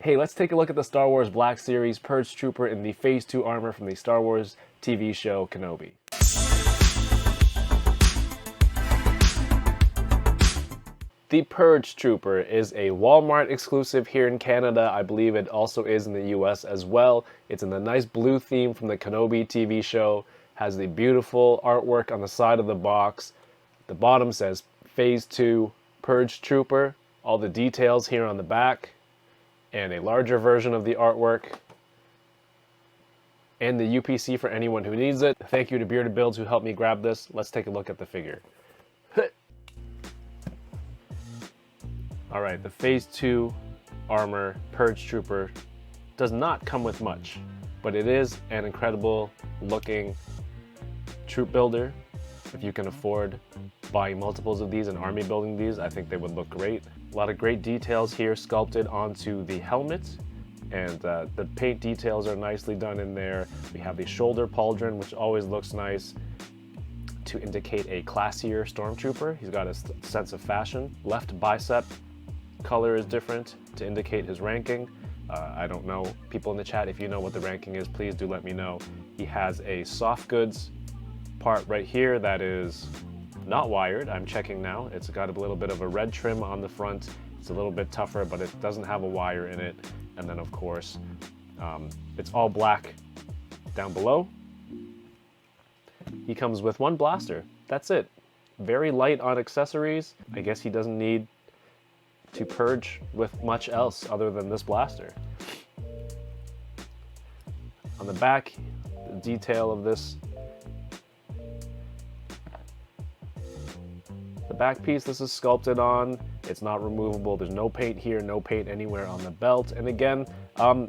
Hey, let's take a look at the Star Wars Black Series Purge Trooper in the Phase 2 armor from the Star Wars TV show Kenobi. The Purge Trooper is a Walmart exclusive here in Canada. I believe it also is in the US as well. It's in the nice blue theme from the Kenobi TV show. Has the beautiful artwork on the side of the box. The bottom says Phase 2 Purge Trooper. All the details here on the back. And a larger version of the artwork. And the UPC for anyone who needs it. Thank you to Bearded Builds who helped me grab this. Let's take a look at the figure. Alright, the Phase 2 armor Purge Trooper does not come with much, but it is an incredible looking troop builder. If you can afford buying multiples of these and army building these, I think they would look great. A lot of great details here sculpted onto the helmet, and the paint details are nicely done in there. We have the shoulder pauldron, which always looks nice to indicate a classier stormtrooper. He's got a sense of fashion. Left bicep color is different to indicate his ranking. I don't know. People in the chat, if you know what the ranking is, please do let me know. He has a soft goods part right here that is not wired. I'm checking now. It's got a little bit of a red trim on the front. It's a little bit tougher, but it doesn't have a wire in it. And then of course, it's all black down below. He comes with one blaster. That's it. Very light on accessories. I guess he doesn't need to purge with much else other than this blaster. On the back, the detail of this, the back piece this is sculpted on, it's not removable. There's no paint here, no paint anywhere on the belt. And again,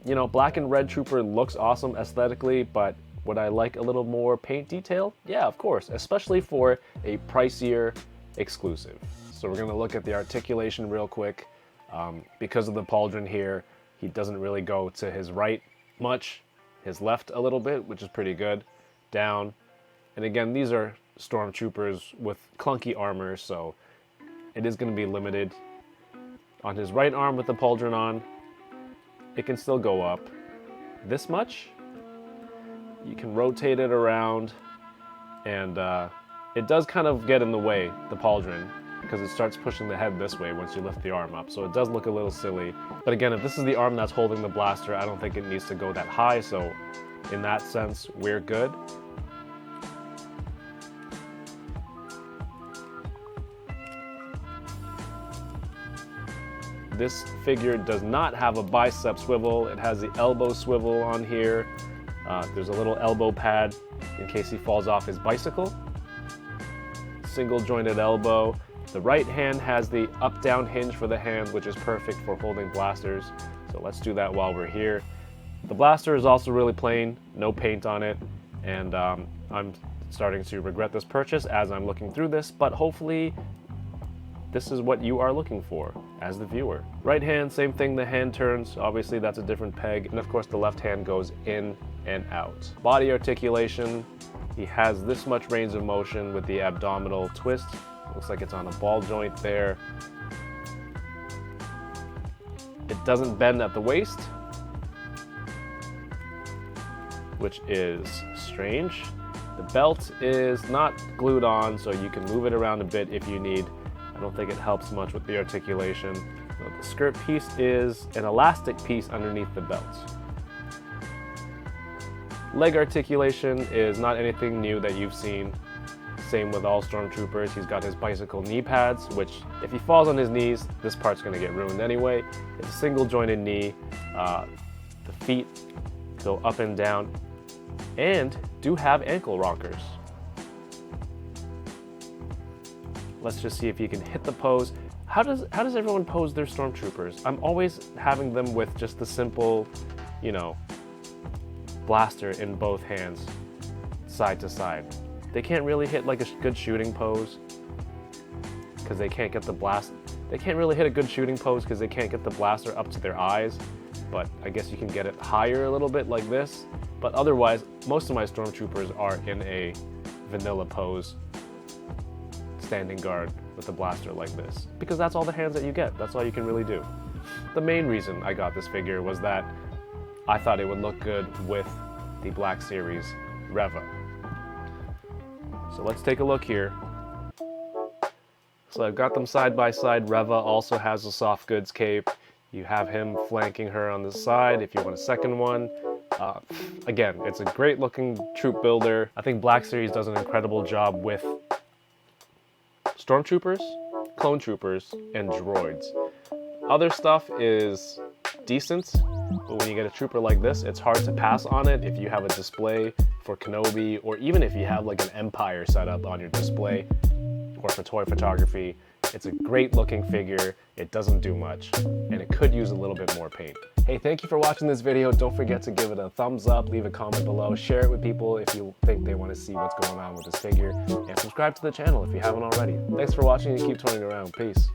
you know, black and red trooper looks awesome aesthetically, but would I like a little more paint detail? Yeah, of course, especially for a pricier exclusive. So we're gonna look at the articulation real quick. Because of the pauldron here, he doesn't really go to his right much, his left a little bit, which is pretty good, down. And again, these are stormtroopers with clunky armor, so it is gonna be limited. On his right arm with the pauldron on, it can still go up this much. You can rotate it around, and it does kind of get in the way, the pauldron, because it starts pushing the head this way once you lift the arm up. So it does look a little silly. But again, if this is the arm that's holding the blaster, I don't think it needs to go that high. So in that sense, we're good. This figure does not have a bicep swivel. It has the elbow swivel on here. There's a little elbow pad in case he falls off his bicycle. Single jointed elbow. The right hand has the up-down hinge for the hand, which is perfect for holding blasters. So let's do that while we're here. The blaster is also really plain, no paint on it. And I'm starting to regret this purchase as I'm looking through this, but hopefully this is what you are looking for as the viewer. Right hand, same thing, the hand turns. Obviously that's a different peg. And of course the left hand goes in and out. Body articulation, he has this much range of motion with the abdominal twist. Looks like it's on a ball joint there. It doesn't bend at the waist, which is strange. The belt is not glued on, so you can move it around a bit if you need. I don't think it helps much with the articulation. So the skirt piece is an elastic piece underneath the belt. Leg articulation is not anything new that you've seen. Same with all stormtroopers. He's got his bicycle knee pads, which if he falls on his knees, this part's gonna get ruined anyway. It's a single jointed knee. The feet go up and down and do have ankle rockers. Let's just see if you can hit the pose. How does everyone pose their stormtroopers? I'm always having them with just the simple, you know, blaster in both hands, side to side. They can't really hit like a good shooting pose because they can't get the blast. They can't really hit a good shooting pose because they can't get the blaster up to their eyes. But I guess you can get it higher a little bit like this. But otherwise, most of my stormtroopers are in a vanilla pose, standing guard with the blaster like this, because that's all the hands that you get. That's all you can really do. the main reason I got this figure was that I thought it would look good with the Black Series Reva. So let's take a look here. So I've got them side by side. Reva also has a soft goods cape. You have him flanking her on the side if you want a second one. Again, it's a great looking troop builder. I think Black Series does an incredible job with stormtroopers, clone troopers, and droids. Other stuff is decent, but when you get a trooper like this, it's hard to pass on it if you have a display for Kenobi, or even if you have like an Empire setup on your display, or for toy photography. It's a great looking figure, it doesn't do much, and it could use a little bit more paint. Hey, thank you for watching this video. Don't forget to give it a thumbs up, leave a comment below, share it with people if you think they want to see what's going on with this figure, and subscribe to the channel if you haven't already. Thanks for watching and keep toying around. Peace.